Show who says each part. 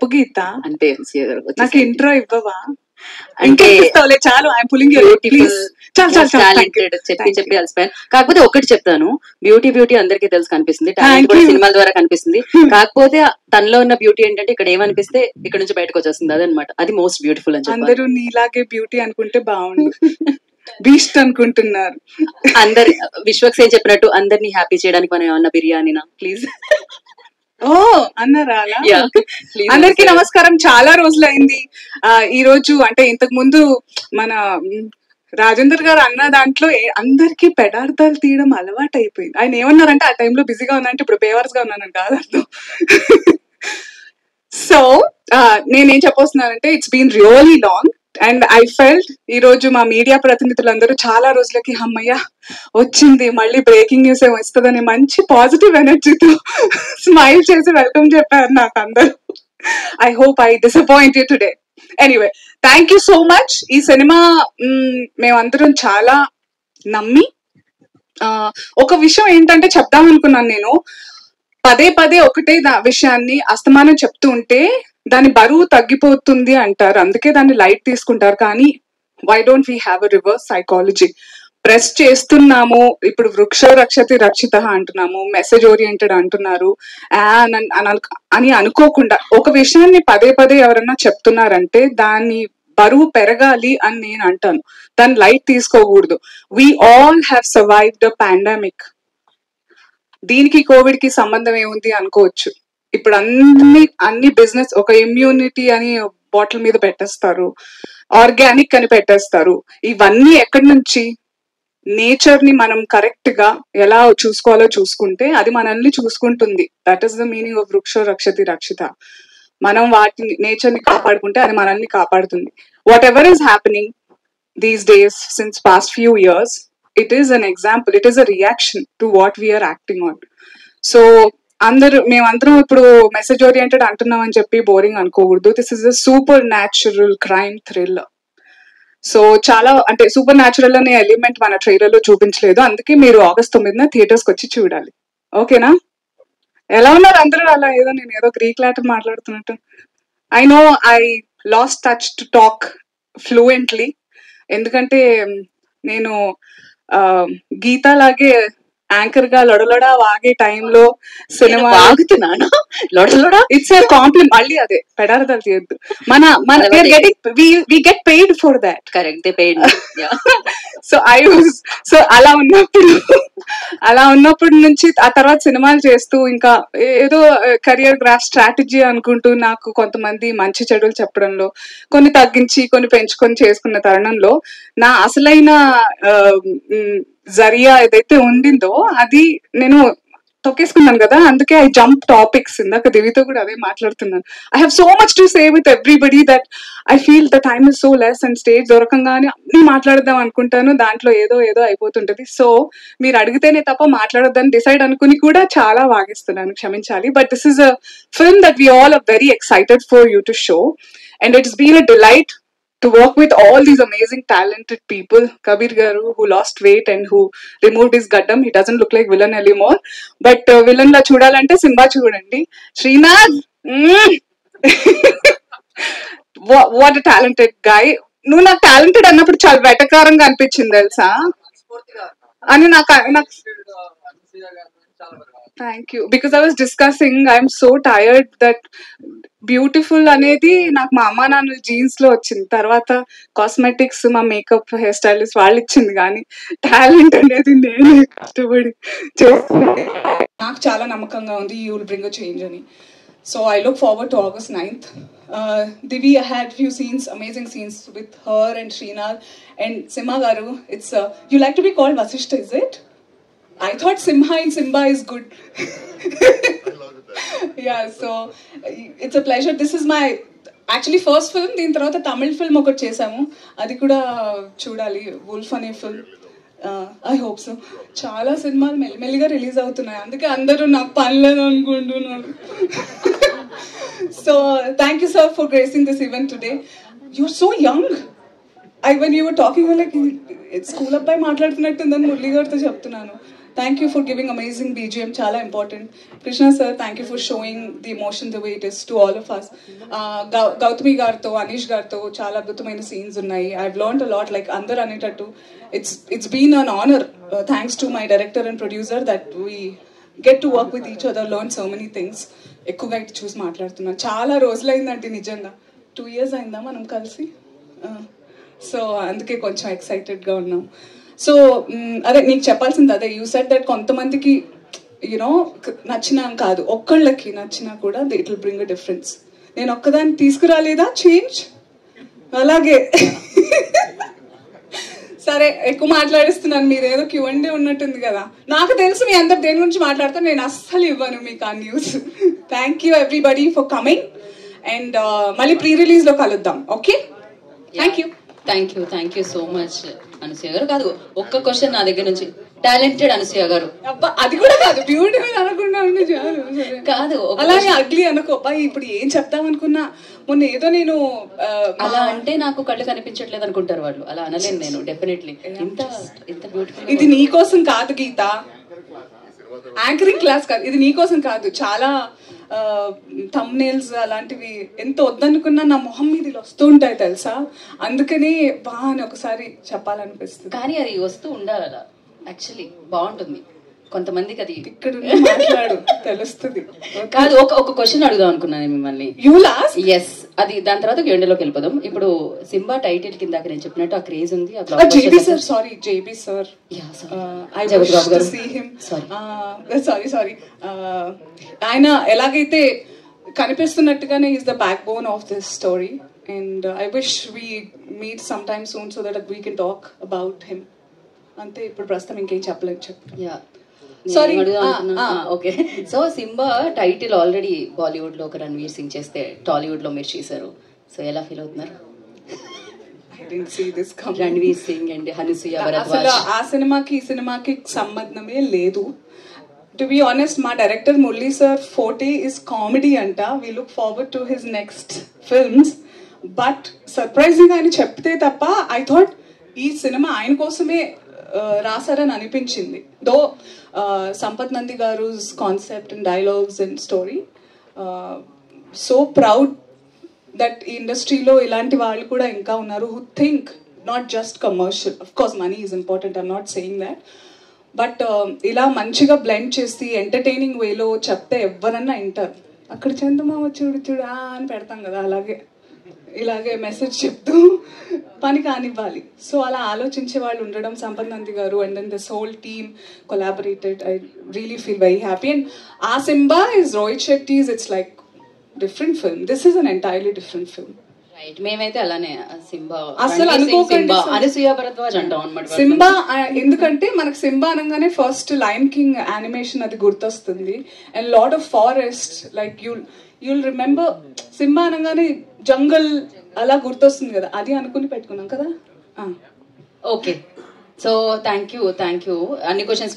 Speaker 1: చెప్పు గీత.
Speaker 2: అంటే
Speaker 1: నాకు ఇంట్రో ఇవ్వవా? అంటే చాలు, I'm pulling your please.
Speaker 2: Talented చెప్పి అలసిపోయాను. కాకపోతే ఒకటి చెప్తాను, బ్యూటీ అందరికీ తెలుసు కనిపిస్తుంది, టాలెంట్ కూడా సినిమాల ద్వారా కనిపిస్తుంది. కాకపోతే తనలో ఉన్న బ్యూటీ ఏంటంటే ఇక్కడ ఏమనిపిస్తే ఇక్కడ నుంచి బయటకు వచ్చేస్తుంది, అదనమాట. అది మోస్ట్ బ్యూటిఫుల్ అని చెప్పి.
Speaker 1: అందరూ నీలాగే బ్యూటీ అనుకుంటే బాగుండు. బీస్ట్ అనుకుంటున్నారు
Speaker 2: అందరు. విశ్వక్ సేన్ చెప్పినట్టు అందరినీ హ్యాపీ చేయడానికి మనం ఏమన్నా బిర్యానీనా ప్లీజ్.
Speaker 1: ఓ అన్నారా? అందరికి నమస్కారం. చాలా రోజులైంది. ఈ రోజు అంటే ఇంతకు ముందు మన రాజేందర్ గారు అన్న దాంట్లో అందరికి పెడార్థాలు తీయడం అలవాటు అయిపోయింది. ఆయన ఏమన్నారంటే ఆ టైంలో బిజీగా ఉన్నానంటే ఇప్పుడు బేవర్స్ గా ఉన్నానని కాదు అర్థం. సో నేనేం చెప్పొస్తున్నానంటే it's been really long and I felt ఈ రోజు మా మీడియా ప్రతినిధులందరూ చాలా రోజులకి అమ్మయ్య వచ్చింది, మళ్ళీ బ్రేకింగ్ న్యూస్ ఏమో వస్తుందని మంచి పాజిటివ్ ఎనర్జీతో స్మైల్ చేసి వెల్కమ్ చెప్పారు నాకు అందరూ. I hope I disappoint you today. Anyway, thank you so much. ఈ సినిమా మేమందరం చాలా నమ్మి ఒక విషయం ఏంటంటే చెప్దాం అనుకున్నాను నేను. పదే పదే ఒకటే విషయాన్ని అస్తమానం చెప్తూ ఉంటే దాని బరువు తగ్గిపోతుంది అంటారు, అందుకే దాన్ని లైట్ తీసుకుంటారు. కానీ why don't we have a reverse psychology? Press చేస్తున్నాము, ఇప్పుడు వృక్షో రక్షతి రక్షిత అంటున్నాము, మెసేజ్ ఓరియంటెడ్ అంటున్నారు అని అనుకోకుండా ఒక విషయాన్ని పదే పదే ఎవరన్నా చెప్తున్నారంటే దాన్ని బరువు పెరగాలి అని నేను అంటాను. దాన్ని లైట్ తీసుకోకూడదు. We all have survived a pandemic. దీనికి కోవిడ్ కి సంబంధం ఏముంది అనుకోవచ్చు. ఇప్పుడు అన్ని బిజినెస్ ఒక ఇమ్యూనిటీ అని బాటిల్ మీద పెట్టేస్తారు, ఆర్గానిక్ అని పెట్టేస్తారు. ఇవన్నీ ఎక్కడి నుంచి? నేచర్ ని మనం కరెక్ట్ గా ఎలా చూసుకోవాలో చూసుకుంటే అది మనల్ని చూసుకుంటుంది. That is the meaning of వృక్షో రక్షతి రక్షిత. మనం వాటిని నేచర్ ని కాపాడుకుంటే అది మనల్ని కాపాడుతుంది. Whatever is happening these days since past few years, it is an example, it is a reaction to what we are acting on. So మేమందరం ఇప్పుడు మెసేజ్ ఓరియంటెడ్ అంటున్నాం అని చెప్పి బోరింగ్ అనుకోకూడదు. This is a supernatural crime thriller. So చాలా అంటే supernatural అనే element మన ట్రైలర్ లో చూపించలేదు, అందుకే మీరు August 9న థియేటర్స్ కి వచ్చి చూడాలి. ఓకేనా? ఎలా ఉన్నారు అందరూ? అలా ఏదో నేను ఏదో గ్రీక్ లాటిన్ మాట్లాడుతున్నట్టు. I know I lost touch to talk fluently, ఎందుకంటే నేను గీత లాగే యాంకర్ గా లొడలొడ వాగే టైంలో సినిమా
Speaker 2: వాగుతున్నాను. లొడలొడ
Speaker 1: ఇట్స్ ఎ కాంప్లిమెంట్. మళ్ళీ అదే పెడార్థాలు తీయద్దు. We get paid for that.
Speaker 2: Correct, they paid.
Speaker 1: So అలా ఉన్నప్పటి నుంచి ఆ తర్వాత సినిమాలు చేస్తూ ఇంకా ఏదో కెరియర్ గ్రాఫ్ స్ట్రాటజీ అనుకుంటూ నాకు కొంతమంది మంచి చెడులు చెప్పడంలో కొన్ని తగ్గించి కొన్ని పెంచుకొని చేసుకున్న తరుణంలో నా అసలైన జరియా ఏదైతే ఉండిందో అది నేను తొక్కేసుకున్నాను కదా, అందుకే ఐ జంప్ టాపిక్స్. ఇందాక దివితో కూడా అదే మాట్లాడుతున్నాను. I have so much to say with everybody that I feel the time is so less and stage దొరకంగానే అన్ని మాట్లాడదాం అనుకుంటాను, దాంట్లో ఏదో అయిపోతుంటది. సో మీరు అడిగితేనే తప్ప మాట్లాడొద్దని డిసైడ్ అనుకుని కూడా చాలా వాగిస్తున్నాను, క్షమించాలి. But this is a film that we all are very excited for you to show and it's been a delight to work with all these amazing talented people. Kabir Garu, who lost weight and who removed his gaddam, he doesn't look like villain anymore, but villain la chudalante Simba chudandi. Srinath, what a talented guy. Nu na talented annappudu chaala vetakaranga anpichindi telsa ani నాకు thank you. Because I was discussing, I'm so tired that beautiful అనేది నాకు మా అమ్మా నాన్న jeans లో వచ్చింది, తర్వాత cosmetics మా మేకప్ హెయిర్ స్టైలిస్ట్ వాళ్ళు ఇచ్చింది, కానీ టాలెంట్ అనేది నేను కష్టపడి నాకు చాలా నమ్మకంగా ఉంది you will bring a change అని. So I look forward to August 9th. Divi had few scenes, amazing scenes with her and Srinath and Simha Garu. It's you like to be called Vasishta, is it? I thought Simha in Simba is good. Yeah, so it's a pleasure. This is my actually first film. Din tarvata Tamil film okati chesamu, adi kuda chudali, Wolf ane film. I hope so. Chaala సినిమాలు మెల్లిగా release అవుతున్నాయి, అందుకే అందరూ నాకు పనిలేదు అనుకుంటున్నారు. So thank you sir for gracing this event today. You're so young. When you were talking, like it's school abbai మాట్లాడుతున్నట్టుందని Murali గారితో చెప్తున్నాను. Thank you for giving amazing BGM, chala important. Krishna sir, thank you for showing the emotion the way it is to all of us. Gautami garto, Anish garto, chala adbhutamaina scenes unnai. I've learned a lot, like andaru anetattu. It's been an honor, thanks to my director and producer, that we get to work with each other, learn so many things. ఎక్కువగా ఇటు చూసి మాట్లాడుతున్నాను. చాలా రోజులైందండి నిజంగా. 2 years అయిందా మనం కలిసి. So అందుకే కొంచెం ఎక్సైటెడ్గా ఉన్నాం. సో అదే నీకు చెప్పాల్సింది అదే, యూ సెడ్ దట్ కొంతమందికి యూనో నచ్చినా కాదు, ఒక్కళ్ళకి నచ్చినా కూడా it will bring a difference. నేను ఒక్కదాన్ని తీసుకురాలేదా చేంజ్? అలాగే సరే ఎక్కువ మాట్లాడిస్తున్నాను, మీరేదో క్యూఎండే ఉన్నట్టుంది కదా. నాకు తెలుసు మీ అందరు దేని గురించి మాట్లాడతాను, నేను అస్సలు ఇవ్వను మీకు ఆ news. Thank you everybody for coming, and మళ్ళీ ప్రీ రిలీజ్ లో కలుద్దాం. Okay,
Speaker 2: thank you so much Anasuya గారు. కాదు, ఒక్క క్వశ్చన్ నా దగ్గర నుంచి, టాలెంటెడ్ అనసూయ గారు.
Speaker 1: అబ్బా అది కూడా కాదు, బ్యూటిఫుల్ అనకుండా
Speaker 2: కాదు,
Speaker 1: అలాగే అగ్లీ అనుకో. ఇప్పుడు ఏం చెప్తాం అనుకున్నా, మొన్న ఏదో నేను
Speaker 2: అలా అంటే నాకు కళ్ళు కనిపించట్లేదు అనుకుంటారు వాళ్ళు. అలా అనలేను నేను, డెఫినెట్లీ. ఇంత బ్యూటిఫుల్.
Speaker 1: ఇది నీకోసం కాదు గీత, యాంకరింగ్ క్లాస్ కాదు, ఇది నీకోసం కాదు. చాలా థంబ్నెయిల్స్ అలాంటివి ఎంత వద్దనుకున్నా నా మొహం మీద వస్తూ ఉంటాయి తెలుసా, అందుకని బాగా అని ఒకసారి చెప్పాలనిపిస్తుంది.
Speaker 2: కానీ అది వస్తూ ఉండాలి, అలా యాక్చువల్లీ బాగుంటుంది. కొంతమందికి అది
Speaker 1: ఇక్కడ మాట్లాడు తెలుస్తుంది.
Speaker 2: కాదు, ఒక క్వశ్చన్ అడుగుదాం అనుకున్నాను మిమ్మల్ని.
Speaker 1: You last.
Speaker 2: ఎస్, అది దాని తర్వాత ఎండలోకి వెళ్ళిపోదాం. ఇప్పుడు సింబా టైటిల్ కింద నేను చెప్పినట్టు ఆ క్రేజ్ ఉంది.
Speaker 1: JB sir, sorry JB sir, sorry ఆయన ఎలాగైతే కనిపిస్తున్నట్టుగానే is the backbone of this story, and I wish we meet some time soon so that we can talk about him. అంతే, ఇప్పుడు ప్రస్తుతం ఇంకేం చెప్పలేదు. చెప్పు.
Speaker 2: Sorry, okay. So Simba title already Bollywood లో ఒక రణ్వీర్ సింగ్ చేస్తే టాలీవుడ్ లో మీరు చేశారు. సో ఎలా ఫీల్ అవుతున్నారు? రణ్వీర్ సింగ్ అండ్ అనసూయ భరద్వాజ్.
Speaker 1: ఆ సినిమాకి ఈ సినిమాకి సంబంధమే లేదు. టు బి ఆనెస్ట్, మా director Murali sir forte is comedy అంట. We look forward to his next films. But surprising అని చెప్తే తప్ప ఐ థాట్ ఈ సినిమా ఆయన కోసమే రాసారని అనిపించింది. దో సంపత్ నంది గారు concept and dialogues and story, so proud that ఈ ఇండస్ట్రీలో ఇలాంటి వాళ్ళు కూడా ఇంకా ఉన్నారు who think not just commercial. Of course money is important, I'm not saying that, but ఇలా మంచిగా బ్లెండ్ చేసి ఎంటర్టైనింగ్ వేలో చెప్తే ఎవరన్నా వింటారు. అక్కడ చందమామ చూడు చూడు అని పెడతాం కదా, అలాగే ఇలాగే మెసేజ్ చెప్తూ పని కానివ్వాలి. సో అలా ఆలోచించే వాళ్ళు ఉండడం, Sampath Nandi garu and then this whole team collaborated. I really feel very happy. And uh Simba is Rohit Shetty's, it's like different film. This is an entirely different film.
Speaker 2: Right, మేమైతే అలానే సింబా
Speaker 1: అసలు అనుకోకండి
Speaker 2: అనసూయ భరద్వాజ్ అంటాం అన్నమాట.
Speaker 1: సింబా ఎందుకంటే మనకు సింబా అనగానే ఫస్ట్ లయన్ కింగ్ యానిమేషన్ అది గుర్తొస్తుంది, and lot of forest, like you'll remember. Simba అనగానే జంగల్ అలా గుర్తొస్తుంది కదా, అది అనుకుని పెట్టుకున్నాం కదా.
Speaker 2: ఓకే, సో థ్యాంక్ యూ అన్ని క్వశ్చన్స్